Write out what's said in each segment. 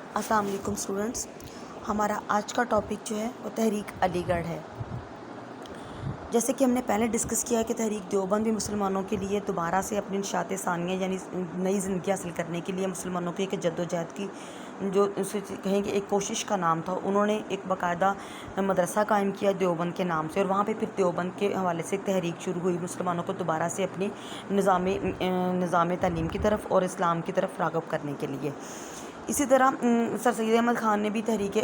السلام علیکم اسٹوڈنٹس. ہمارا آج کا ٹاپک جو ہے وہ تحریک علی گڑھ ہے. جیسے کہ ہم نے پہلے ڈسکس کیا کہ تحریک دیوبند بھی مسلمانوں کے لیے دوبارہ سے اپنی نشاط ثانیہ یعنی نئی زندگی حاصل کرنے کے لیے مسلمانوں کی ایک جد و جہد کی جو اسے کہیں کہ ایک کوشش کا نام تھا. انہوں نے ایک باقاعدہ مدرسہ قائم کیا دیوبند کے نام سے، اور وہاں پہ پھر دیوبند کے حوالے سے ایک تحریک شروع ہوئی مسلمانوں کو دوبارہ سے اپنی نظام تعلیم کی طرف اور اسلام کی طرف راغب کرنے کے لیے. اسی طرح سر سید احمد خان نے بھی تحریک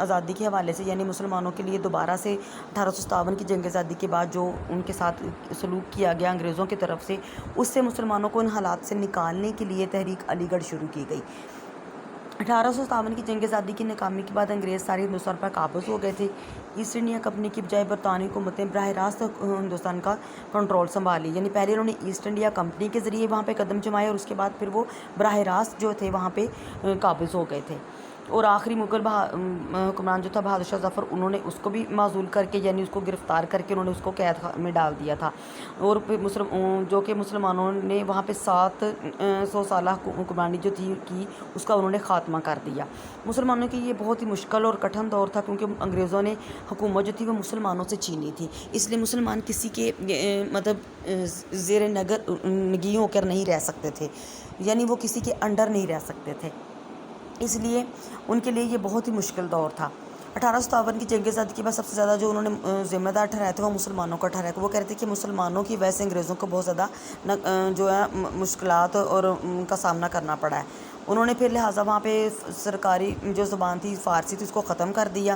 آزادی کے حوالے سے یعنی مسلمانوں کے لیے دوبارہ سے 1857 کی جنگ آزادی کے بعد جو ان کے ساتھ سلوک کیا گیا انگریزوں کی طرف سے، اس سے مسلمانوں کو ان حالات سے نکالنے کے لیے تحریک علی گڑھ شروع کی گئی. 1857 کی جنگ آزادی کی ناکامی کے بعد انگریز سارے ہندوستان پر قابض ہو گئے تھے. ایسٹ انڈیا کمپنی کی بجائے برطانوی حکومت نے براہ راست ہندوستان کا کنٹرول سنبھالی. یعنی پہلے انہوں نے ایسٹ انڈیا کمپنی کے ذریعے وہاں پہ قدم جمائے، اور اس کے بعد پھر وہ براہ راست جو تھے وہاں پہ قابض ہو گئے تھے. اور آخری مغل حکمران جو تھا بہادر شاہ ظفر، انہوں نے اس کو بھی معزول کر کے یعنی اس کو گرفتار کر کے انہوں نے اس کو قید میں ڈال دیا تھا. اور پھر جو کہ مسلمانوں نے وہاں پہ 700 سالہ حکمرانی جو تھی کی اس کا انہوں نے خاتمہ کر دیا. مسلمانوں کی یہ بہت ہی مشکل اور کٹھن دور تھا، کیونکہ انگریزوں نے حکومت جو تھی وہ مسلمانوں سے چھینی تھی. اس لیے مسلمان کسی کے مطلب زیر نگیں ہو کر نہیں رہ سکتے تھے، یعنی وہ کسی کے انڈر نہیں رہ سکتے تھے. اس لیے ان کے لیے یہ بہت ہی مشکل دور تھا. 1857 کی جنگ آزادی کے بعد سب سے زیادہ جو انہوں نے ذمہ دار ٹھہرائے تھے وہ مسلمانوں کا ٹھہرایا. وہ کہتے تھے کہ مسلمانوں کی وجہ سے انگریزوں کو بہت زیادہ جو ہے مشکلات اور کا سامنا کرنا پڑا ہے. انہوں نے پھر لہٰذا وہاں پہ سرکاری جو زبان تھی فارسی تھی اس کو ختم کر دیا.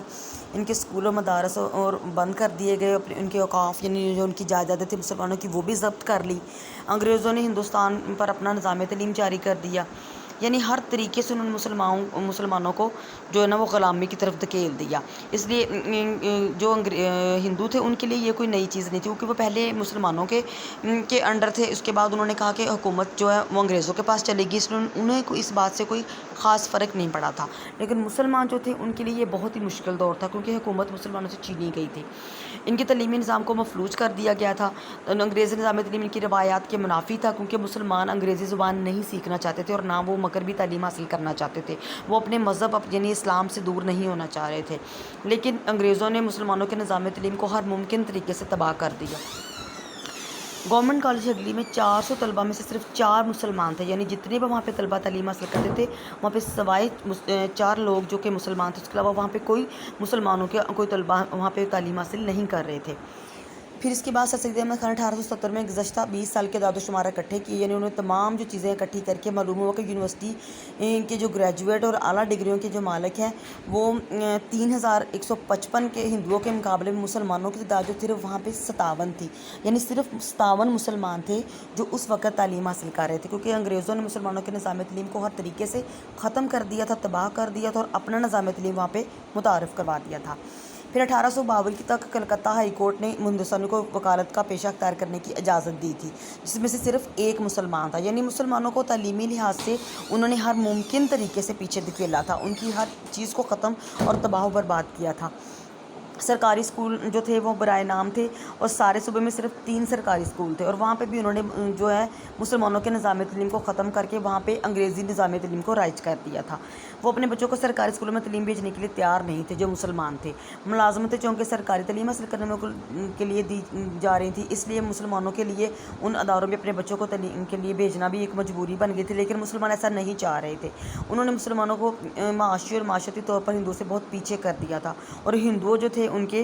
ان کے اسکول و مدارس اور بند کر دیے گئے. ان کے اوقاف یعنی جو ان کی جائیدادیں تھیں مسلمانوں کی وہ بھی ضبط کر لی. انگریزوں نے ہندوستان پر اپنا نظام تعلیم جاری کر دیا. یعنی ہر طریقے سے انہوں نے مسلمانوں کو جو ہے نا وہ غلامی کی طرف دھکیل دیا. اس لیے جو ہندو تھے ان کے لیے یہ کوئی نئی چیز نہیں تھی، کیونکہ وہ پہلے مسلمانوں کے انڈر تھے. اس کے بعد انہوں نے کہا کہ حکومت جو ہے وہ انگریزوں کے پاس چلے گی، اس لیے انہیں اس بات سے کوئی خاص فرق نہیں پڑا تھا. لیکن مسلمان جو تھے ان کے لیے یہ بہت ہی مشکل دور تھا، کیونکہ حکومت مسلمانوں سے چھینی گئی تھی. ان کے تعلیمی نظام کو مفلوج کر دیا گیا تھا. انگریزی نظام تعلیم ان کی روایات کے منافی تھا، کیونکہ مسلمان انگریزی زبان نہیں سیکھنا چاہتے تھے، اور نہ وہ مغربی تعلیم حاصل کرنا چاہتے تھے. وہ اپنے مذہب یعنی اسلام سے دور نہیں ہونا چاہ رہے تھے. لیکن انگریزوں نے مسلمانوں کے نظام تعلیم کو ہر ممکن طریقے سے تباہ کر دیا. گورنمنٹ کالج ہگلی میں 400 طلبہ میں سے صرف 4 مسلمان تھے. یعنی جتنے بھی وہاں پہ طلبہ تعلیم حاصل کرتے تھے وہاں پہ سوائے 4 لوگ جو کہ مسلمان تھے، اس کے علاوہ وہاں پہ کوئی مسلمانوں کے کوئی طلبہ وہاں پہ تعلیم حاصل نہیں کر رہے تھے. پھر اس کے بعد سر سید احمد خان 1870 میں گزشتہ 20 سال کے داد و شمار اکٹھے کیے. یعنی انہوں نے تمام جو چیزیں اکٹھی کر کے معلوم ہوا کہ یونیورسٹی کے جو گریجویٹ اور اعلیٰ ڈگریوں کے جو مالک ہیں وہ 3155 کے ہندوؤں کے مقابلے میں مسلمانوں کی تعداد جو صرف وہاں پہ 57 تھی. یعنی صرف 57 مسلمان تھے جو اس وقت تعلیم حاصل کر رہے تھے، کیونکہ انگریزوں نے مسلمانوں کے نظام تعلیم کو ہر طریقے سے ختم کر دیا تھا، تباہ کر دیا تھا، اور اپنا نظام تعلیم وہاں پہ متعارف کروا دیا تھا. پھر 1852 تک کلکتہ ہائی کورٹ نے ہندوستانیوں کو وکالت کا پیشہ اختیار کرنے کی اجازت دی تھی، جس میں سے صرف ایک مسلمان تھا. یعنی مسلمانوں کو تعلیمی لحاظ سے انہوں نے ہر ممکن طریقے سے پیچھے دھکیلا تھا، ان کی ہر چیز کو ختم اور تباہ و برباد کیا تھا. سرکاری اسکول جو تھے وہ برائے نام تھے، اور سارے صوبے میں صرف 3 سرکاری اسکول تھے، اور وہاں پہ بھی انہوں نے جو ہے مسلمانوں کے نظام تعلیم کو ختم کر کے وہاں پہ انگریزی نظام تعلیم کو رائج کر دیا تھا. وہ اپنے بچوں کو سرکاری اسکولوں میں تعلیم بھیجنے کے لیے تیار نہیں تھے جو مسلمان تھے. ملازمتیں چونکہ سرکاری تعلیم حاصل کرنے کے لیے دی جا رہی تھیں، اس لیے مسلمانوں کے لیے ان اداروں میں اپنے بچوں کو تعلیم کے لیے بھیجنا بھی ایک مجبوری بن گئی تھی. لیکن مسلمان ایسا نہیں چاہ رہے تھے. انہوں نے مسلمانوں کو معاشی اور معاشرتی طور پر ہندوؤں سے بہت پیچھے کر دیا تھا، اور ہندوؤں جو تھے ان کے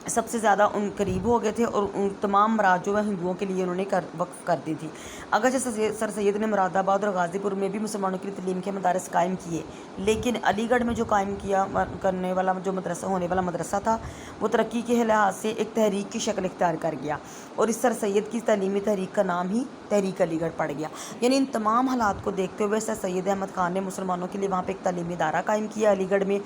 سب سے زیادہ ان قریب ہو گئے تھے، اور تمام مراد جو ہے ہندوؤں کے لیے انہوں نے وقف کر دی تھی. اگرچہ سر سید نے مراد آباد اور غازی پور میں بھی مسلمانوں کے لیے تعلیم کے مدارس قائم کیے، لیکن علی گڑھ میں جو قائم کیا کرنے والا جو مدرسہ ہونے والا مدرسہ تھا وہ ترقی کے لحاظ سے ایک تحریک کی شکل اختیار کر گیا، اور اس سر سید کی تعلیمی تحریک کا نام ہی تحریک علی گڑھ پڑ گیا. یعنی ان تمام حالات کو دیکھتے ہوئے سر سید احمد خان نے مسلمانوں کے لیے وہاں پہ ایک تعلیمی ادارہ قائم کیا علی گڑھ میں،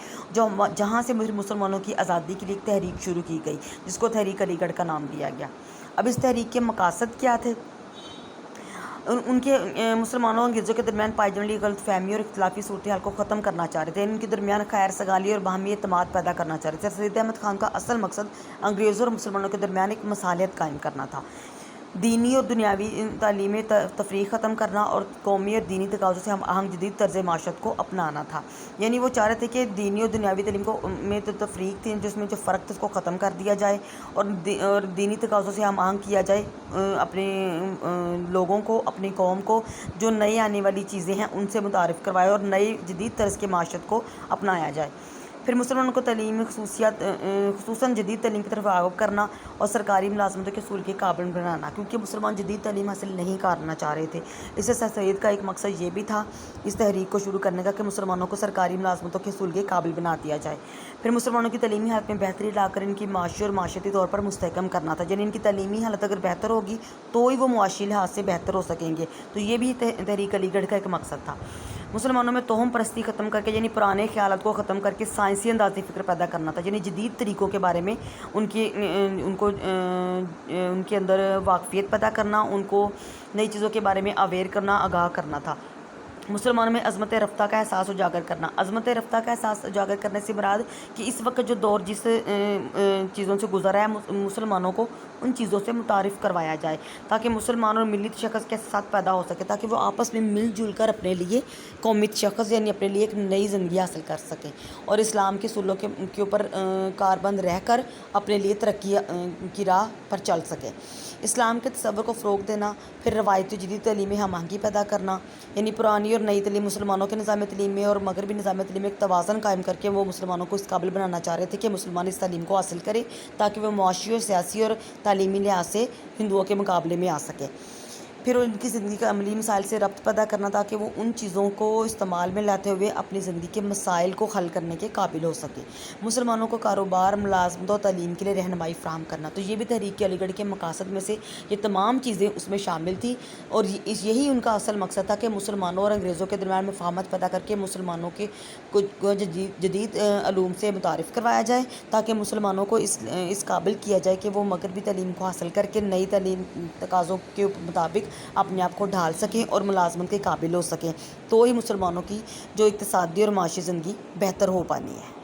جہاں سے مسلمانوں کی آزادی کے لیے ایک تحریک شروع کی گئی جس کو تحریک علی گڑھ کا نام دیا گیا. اب اس تحریک کے مقاصد کیا تھے؟ ان کے مسلمانوں اور انگریزوں کے درمیان پائی جانے والی غلط فہمی اور اختلافی صورتحال کو ختم کرنا چاہ رہے تھے. ان کے درمیان خیر سگالی اور باہمی اعتماد پیدا کرنا چاہ رہے تھے. سر سید احمد خان کا اصل مقصد انگریزوں اور مسلمانوں کے درمیان ایک مصالحت قائم کرنا تھا. دینی اور دنیاوی تعلیمی تفریق ختم کرنا اور قومی اور دینی تقاضوں سے ہم آہنگ جدید طرز معیشت کو اپنانا تھا. یعنی وہ چاہ رہے تھے کہ دینی اور دنیاوی تعلیم کو میں تو تفریق تھی، جس میں جو فرق تھا اس کو ختم کر دیا جائے اور دینی تقاضوں سے ہم آہنگ کیا جائے اپنے لوگوں کو، اپنی قوم کو جو نئی آنے والی چیزیں ہیں ان سے متعارف کروائے اور نئی جدید طرز کے معیشت کو اپنایا جائے. پھر مسلمانوں کو تعلیمی خصوصاً جدید تعلیم کی طرف راغب کرنا اور سرکاری ملازمتوں کے حصول کے قابل بنانا، کیونکہ مسلمان جدید تعلیم حاصل نہیں کرنا چاہ رہے تھے. اس سے سر سید کا ایک مقصد یہ بھی تھا اس تحریک کو شروع کرنے کا کہ مسلمانوں کو سرکاری ملازمتوں کے حصول کے قابل بنا دیا جائے. پھر مسلمانوں کی تعلیمی حالت میں بہتری لا کر ان کی معاشی اور معاشرتی طور پر مستحکم کرنا تھا. یعنی ان کی تعلیمی حالت اگر بہتر ہوگی تو ہی وہ معاشی لحاظ سے بہتر ہو سکیں گے. تو یہ بھی تحریک علی گڑھ کا ایک مقصد تھا. مسلمانوں میں توہم پرستی ختم کر کے، یعنی پرانے خیالات کو ختم کر کے سائنسی اندازی فکر پیدا کرنا تھا. یعنی جدید طریقوں کے بارے میں ان کے اندر واقفیت پیدا کرنا، ان کو نئی چیزوں کے بارے میں اویئر کرنا، آگاہ کرنا تھا. مسلمانوں میں عظمت رفتہ کا احساس اجاگر کرنا. عظمت رفتہ کا احساس اجاگر کرنے سے مراد کہ اس وقت جو دور جس چیزوں سے گزر رہا ہے مسلمانوں کو ان چیزوں سے متعارف کروایا جائے تاکہ مسلمان اور ملی شخص کے ساتھ پیدا ہو سکے، تاکہ وہ آپس میں مل جل کر اپنے لیے قومی شخص یعنی اپنے لیے ایک نئی زندگی حاصل کر سکیں اور اسلام کے اصولوں کے اوپر کاربند رہ کر اپنے لیے ترقی کی راہ پر چل سکیں. اسلام کے تصور کو فروغ دینا. پھر روایتی جدید تعلیم میں ہم آہنگی پیدا کرنا، یعنی پرانی اور نئی تعلیم مسلمانوں کے نظام تعلیم میں اور مغربی نظام تعلیم میں ایک توازن قائم کر کے وہ مسلمانوں کو اس قابل بنانا چاہ رہے تھے کہ مسلمان اس تعلیم کو حاصل کرے تاکہ وہ معاشی اور سیاسی اور تعلیمی لحاظ سے ہندوؤں کے مقابلے میں آ سکے. پھر ان کی زندگی کا عملی مسائل سے ربط پیدا کرنا تاکہ وہ ان چیزوں کو استعمال میں لاتے ہوئے اپنی زندگی کے مسائل کو حل کرنے کے قابل ہو سکے. مسلمانوں کو کاروبار، ملازمت اور تعلیم کے لیے رہنمائی فراہم کرنا. تو یہ بھی تحریک علی گڑھ کے مقاصد میں سے یہ تمام چیزیں اس میں شامل تھیں اور یہی ان کا اصل مقصد تھا کہ مسلمانوں اور انگریزوں کے درمیان مفاہمت پیدا کر کے مسلمانوں کے جدید علوم سے متعارف کروایا جائے تاکہ مسلمانوں کو اس قابل کیا جائے کہ وہ مغربی تعلیم کو حاصل کر کے نئی تعلیم تقاضوں کے مطابق اپنے آپ کو ڈھال سکیں اور ملازمت کے قابل ہو سکیں. تو ہی مسلمانوں کی جو اقتصادی اور معاشی زندگی بہتر ہو پانی ہے.